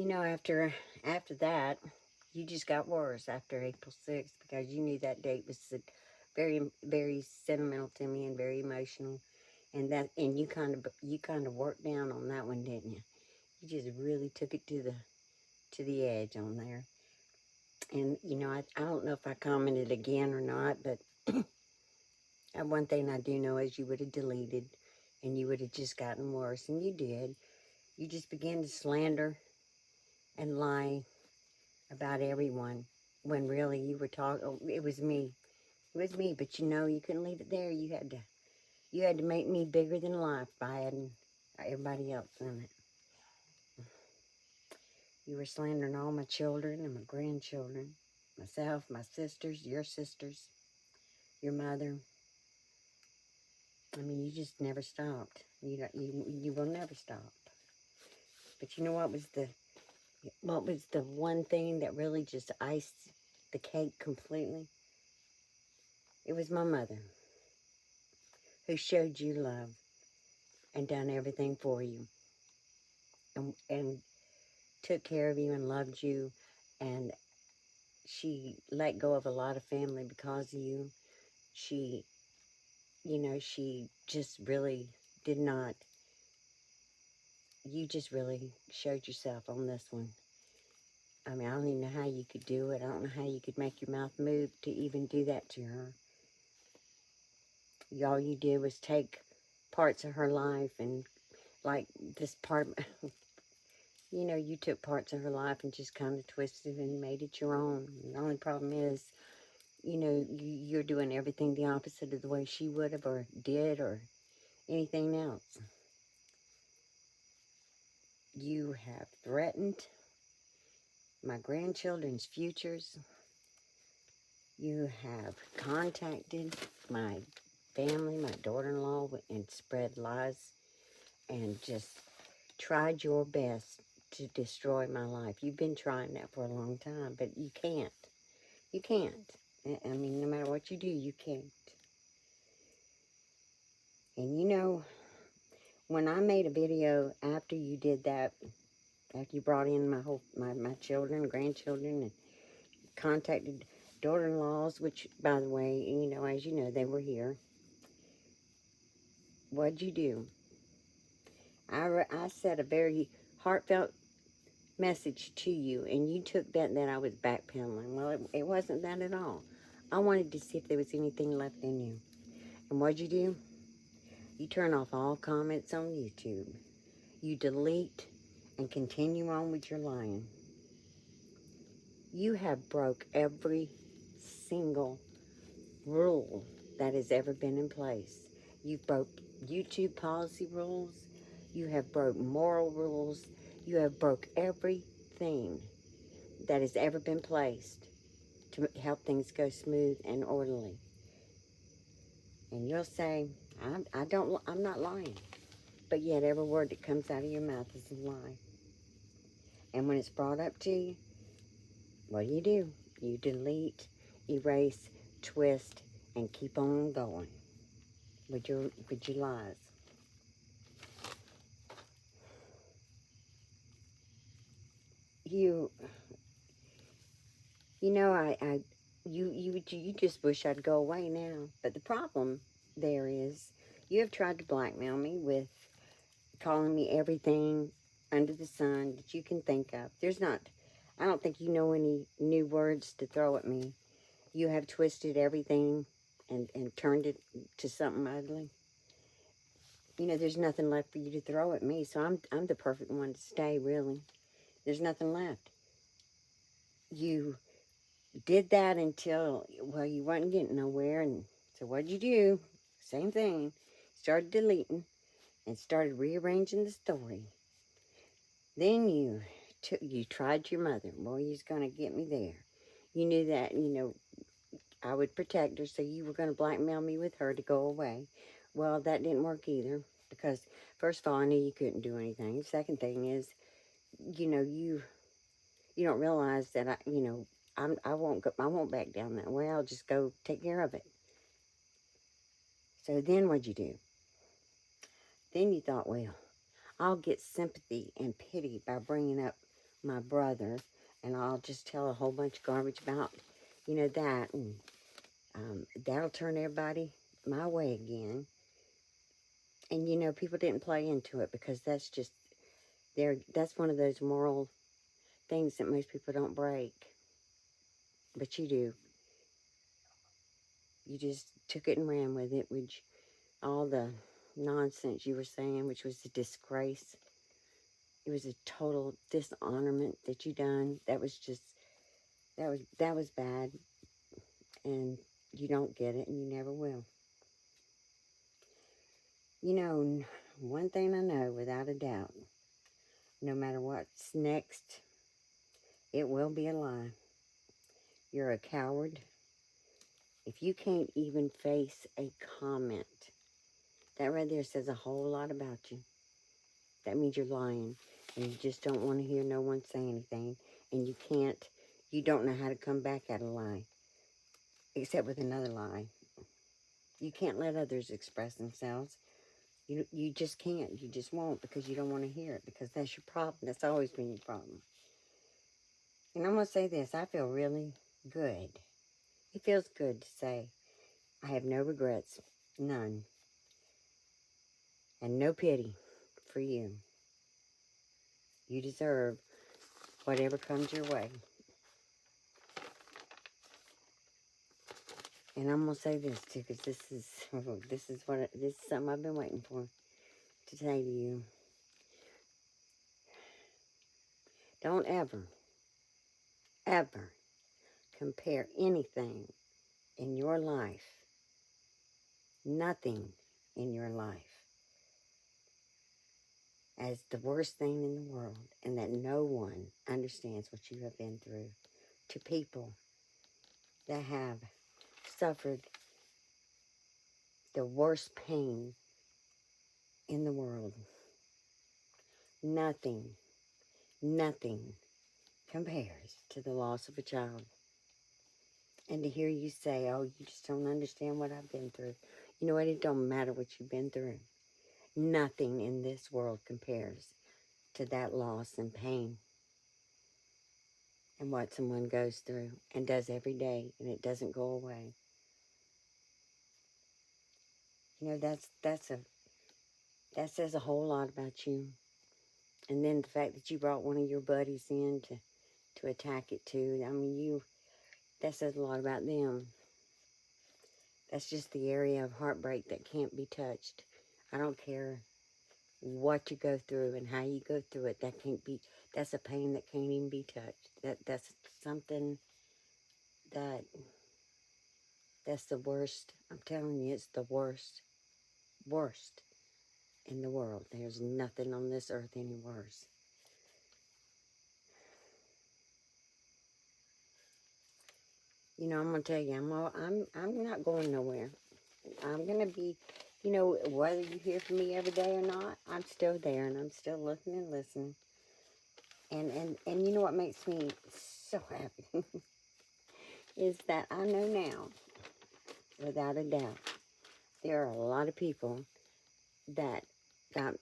After that, you just got worse after April 6th because you knew that date was very, very sentimental to me and very emotional. And you kind of worked down on that one, didn't you? You just really took it to the edge on there. And I don't know if I commented again or not, but one thing I do know is you would have deleted, and you would have just gotten worse, and you did. You just began to slander and lie about everyone when really you were talking. Oh, it was me. It was me, but you couldn't leave it there. You had to make me bigger than life by adding everybody else in it. You were slandering all my children and my grandchildren, myself, my sisters, your mother. I mean, you just never stopped. You will never stop. But you know what was the one thing that really just iced the cake completely? It was my mother, who showed you love and done everything for you, and took care of you and loved you, and she let go of a lot of family because of you. She, she just really did not. You just really showed yourself on this one. I mean, I don't even know how you could do it. I don't know how you could make your mouth move to even do that to her. All you did was take parts of her life and, like, this part, you took parts of her life and just kind of twisted and made it your own. And the only problem is, you're doing everything the opposite of the way she would have or did or anything else. You have threatened my grandchildren's futures. You have contacted my family, my daughter-in-law, and spread lies and just tried your best to destroy my life. You've been trying that for a long time, but you can't. You can't. I mean, no matter what you do, you can't. And when I made a video after you did that, after you brought in my children, grandchildren, and contacted daughter-in-laws, which, by the way, as you know, they were here. What'd you do? I said a very heartfelt message to you, and you took that I was backpedaling. Well, it wasn't that at all. I wanted to see if there was anything left in you. And what'd you do? You turn off all comments on YouTube. You delete and continue on with your lying. You have broke every single rule that has ever been in place. You've broke YouTube policy rules. You have broke moral rules. You have broke everything that has ever been placed to help things go smooth and orderly. And you'll say, I'm not lying. But yet every word that comes out of your mouth is a lie. And when it's brought up to you, what do? You delete, erase, twist, and keep on going with your lies. You know, you just wish I'd go away now. But the problem there is, you have tried to blackmail me with calling me everything under the sun that you can think of. I don't think you know any new words to throw at me. You have twisted everything and turned it to something ugly. There's nothing left for you to throw at me, so I'm the perfect one to stay, really. There's nothing left. You did that until, well, you weren't getting nowhere, and so what'd you do? Same thing. Started deleting and started rearranging the story. Then you tried your mother. Boy, you was going to get me there. You knew that, I would protect her, so you were going to blackmail me with her to go away. Well, that didn't work either, because first of all, I knew you couldn't do anything. Second thing is, you don't realize that I won't back down that way. I'll just go take care of it. So then what'd you do? Then you thought, well, I'll get sympathy and pity by bringing up my brother, and I'll just tell a whole bunch of garbage about, that, and that'll turn everybody my way again. And, people didn't play into it because that's one of those moral things that most people don't break. But you do. You just took it and ran with it, which all the nonsense you were saying, which was a disgrace. It was a total dishonorment that you done. That was bad, and you don't get it, and you never will. One thing I know without a doubt, no matter what's next, it will be a lie. You're a coward. If you can't even face a comment, that right there says a whole lot about you. That means you're lying, and you just don't want to hear no one say anything, and you don't know how to come back at a lie, except with another lie. You can't let others express themselves. You just can't. You just won't, because you don't want to hear it, because that's your problem. That's always been your problem. And I'm going to say this. I feel really good. It feels good to say I have no regrets. None. And no pity for you. You deserve whatever comes your way. And I'm going to say this too, because this is something I've been waiting for to say to you. Don't ever, ever compare anything in your life, nothing in your life, as the worst thing in the world, and that no one understands what you have been through, to people that have suffered the worst pain in the world. Nothing compares to the loss of a child. And to hear you say, oh, you just don't understand what I've been through. You know what? It don't matter what you've been through. Nothing in this world compares to that loss and pain and what someone goes through and does every day, and it doesn't go away. That says a whole lot about you. And then the fact that you brought one of your buddies in to attack it too. I mean, that says a lot about them. That's just the area of heartbreak that can't be touched. I don't care what you go through and how you go through it. That's a pain that can't even be touched. That's something that's the worst. I'm telling you, it's the worst in the world. There's nothing on this earth any worse. I'm gonna tell you, I'm not going nowhere. I'm gonna be, whether you hear from me every day or not, I'm still there, and I'm still looking and listening. And you know what makes me so happy is that I know now, without a doubt, there are a lot of people that got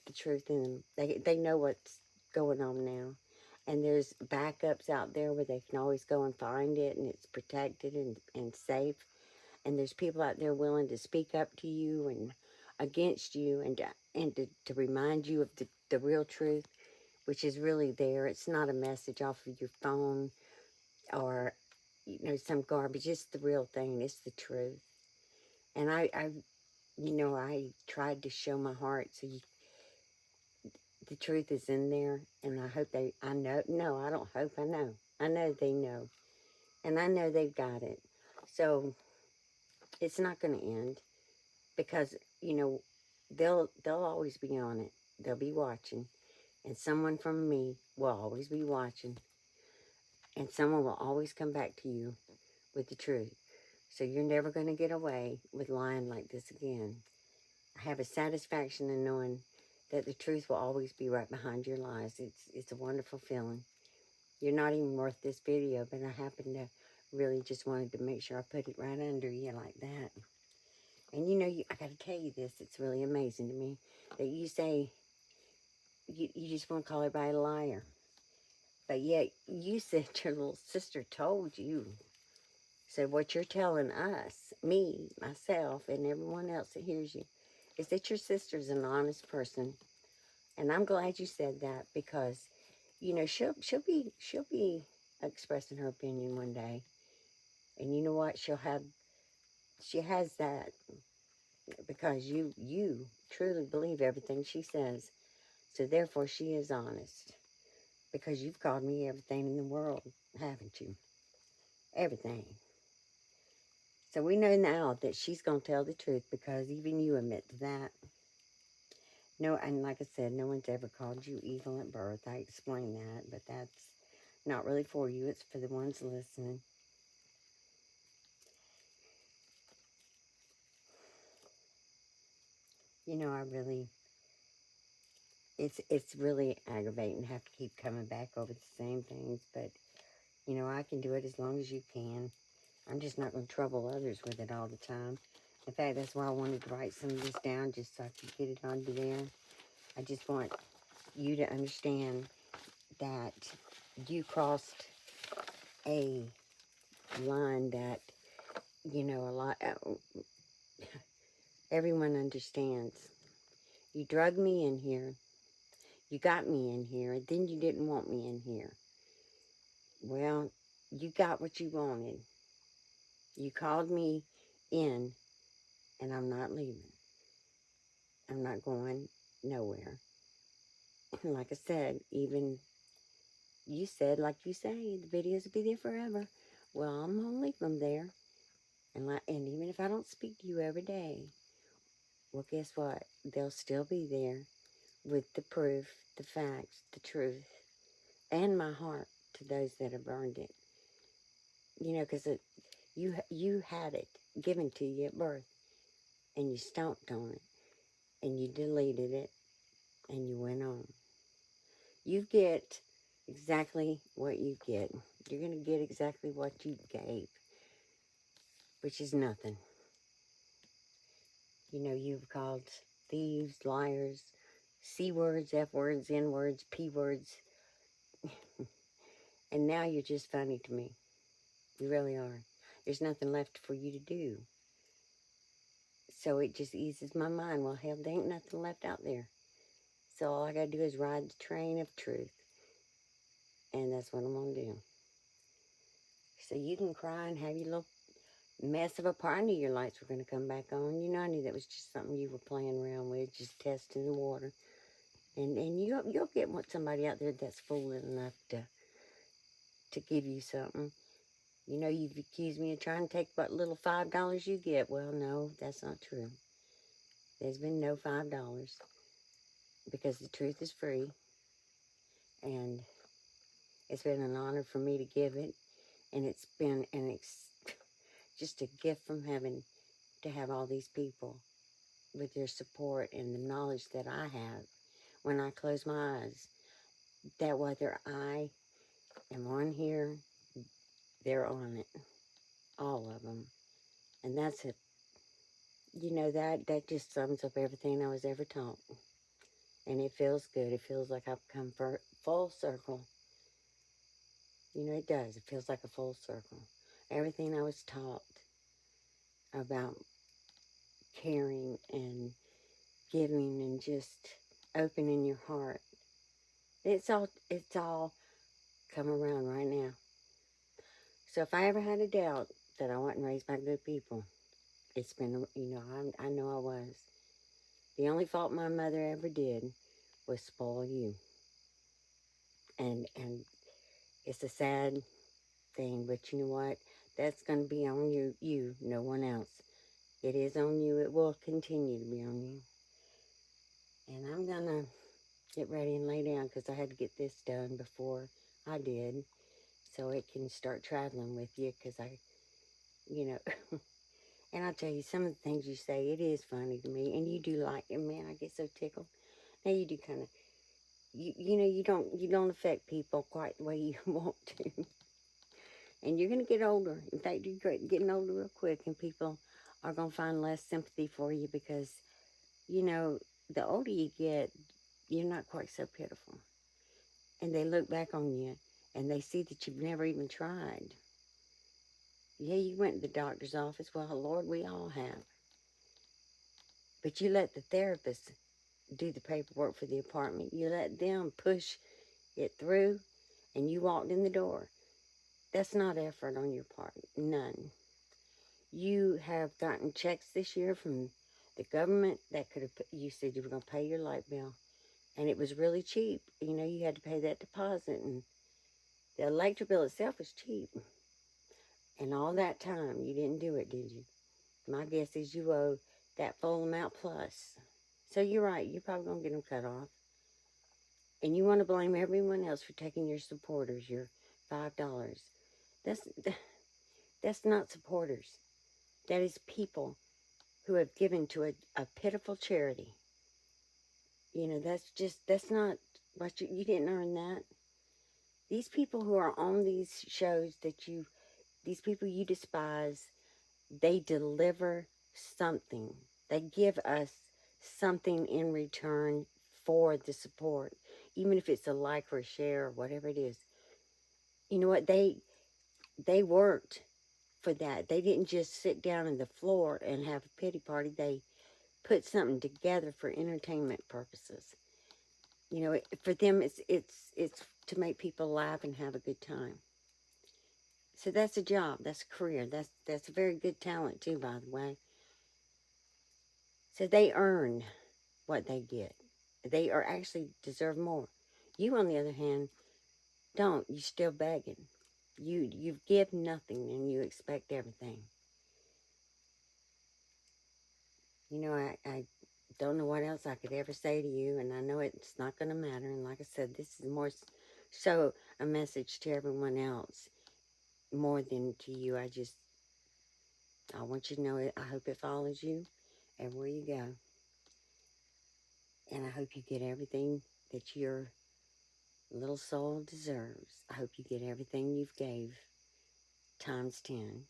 the truth in them. They know what's going on now. And there's backups out there where they can always go and find it, and it's protected and safe. And there's people out there willing to speak up to you and against you, and to remind you of the real truth, which is really there. It's not a message off of your phone or some garbage. It's the real thing. It's the truth. And I tried to show my heart, so the truth is in there, and I hope I know, no, I don't hope, I know they know, and I know they've got it. So it's not going to end, because, they'll always be on it. They'll be watching, and someone from me will always be watching, and someone will always come back to you with the truth. So you're never going to get away with lying like this again. I have a satisfaction in knowing that the truth will always be right behind your lies. It's a wonderful feeling. You're not even worth this video, but I happen to really just wanted to make sure I put it right under you like that. And I got to tell you this, it's really amazing to me that you say you just want to call everybody a liar. But yet, you said your little sister told you. So what you're telling us, me, myself, and everyone else that hears you, is that your sister's an honest person. And I'm glad you said that because, you know, she'll be expressing her opinion one day. And you know what? She has that because you truly believe everything she says. So therefore she is honest. Because you've called me everything in the world, haven't you? Everything. So we know now that she's going to tell the truth because even you admit to that. No, and like I said, no one's ever called you evil at birth. I explained that, but that's not really for you. It's for the ones listening. You know, it's really aggravating to have to keep coming back over the same things, but, you know, I can do it as long as you can. I'm just not going to trouble others with it all the time. In fact, that's why I wanted to write some of this down just so I could get it onto there. I just want you to understand that you crossed a line that, you know, everyone understands. You drugged me in here. You got me in here. And then you didn't want me in here. Well, you got what you wanted. You called me in, and I'm not leaving. I'm not going nowhere. Like I said, even you said, like you say, the videos will be there forever. Well, I'm going to leave them there. And even if I don't speak to you every day, well, guess what? They'll still be there with the proof, the facts, the truth, and my heart to those that have burned it. You know, because you had it given to you at birth, and you stomped on it, and you deleted it, and you went on. You get exactly what you get. You're going to get exactly what you gave, which is nothing. You know, you've called thieves, liars, C words, F words, N words, P words, and now you're just funny to me. You really are. There's nothing left for you to do. So it just eases my mind. Well, hell, there ain't nothing left out there. So all I gotta do is ride the train of truth. And that's what I'm gonna do. So you can cry and have your little mess of a party. I knew your lights were gonna come back on. You know, I knew that was just something you were playing around with, just testing the water. And you'll get somebody out there that's fool enough to give you something. You know, you've accused me of trying to take what little $5 you get. Well, no, that's not true. There's been no $5 because the truth is free. And it's been an honor for me to give it. And it's been just a gift from heaven to have all these people with their support and the knowledge that I have when I close my eyes. That whether I am on here, they're on it. All of them. And that's it. You know, that just sums up everything I was ever taught. And it feels good. It feels like I've come full circle. You know, it does. It feels like a full circle. Everything I was taught about caring and giving and just opening your heart. It's all come around right now. So if I ever had a doubt that I wasn't raised by good people, it's been, you know, I know I was. The only fault my mother ever did was spoil you. And it's a sad thing, but you know what? That's going to be on you, no one else. It is on you. It will continue to be on you. And I'm going to get ready and lay down because I had to get this done before I did so it can start traveling with you because you know, and I'll tell you some of the things you say, it is funny to me. And you do like it, man, I get so tickled. Now you do kind of, you know, you don't affect people quite the way you want to. And you're going to get older. In fact, you're getting older real quick and people are going to find less sympathy for you because, you know, the older you get, you're not quite so pitiful. And they look back on you and they see that you've never even tried. Yeah, you went to the doctor's office. Well, Lord, we all have. But you let the therapist do the paperwork for the apartment. You let them push it through, and you walked in the door. That's not effort on your part. None. You have gotten checks this year from the government that could have, you said you were going to pay your light bill, and it was really cheap. You know, you had to pay that deposit, and the electric bill itself was cheap. And all that time, you didn't do it, did you? My guess is you owe that full amount plus. So you're right, you're probably going to get them cut off. And you want to blame everyone else for taking your supporters, your $5. That's, that's not supporters. That is people who have given to a pitiful charity. You know, that's not what you didn't earn that. These people who are on these shows these people you despise, they deliver something. They give us something in return for the support, even if it's a like or a share or whatever it is. You know what? They worked for that. They didn't just sit down on the floor and have a pity party. They put something together for entertainment purposes. You know, for them, it's to make people laugh and have a good time. So that's a job. That's a career. That's a very good talent too, by the way. So they earn what they get. They are actually deserve more. You, on the other hand, don't. You still begging. You give nothing and you expect everything. You know, I don't know what else I could ever say to you, and I know it's not going to matter. And like I said, this is more so a message to everyone else more than to you. I want you to know it. I hope it follows you everywhere you go. And I hope you get everything that your little soul deserves. I hope you get everything you've gave times 10.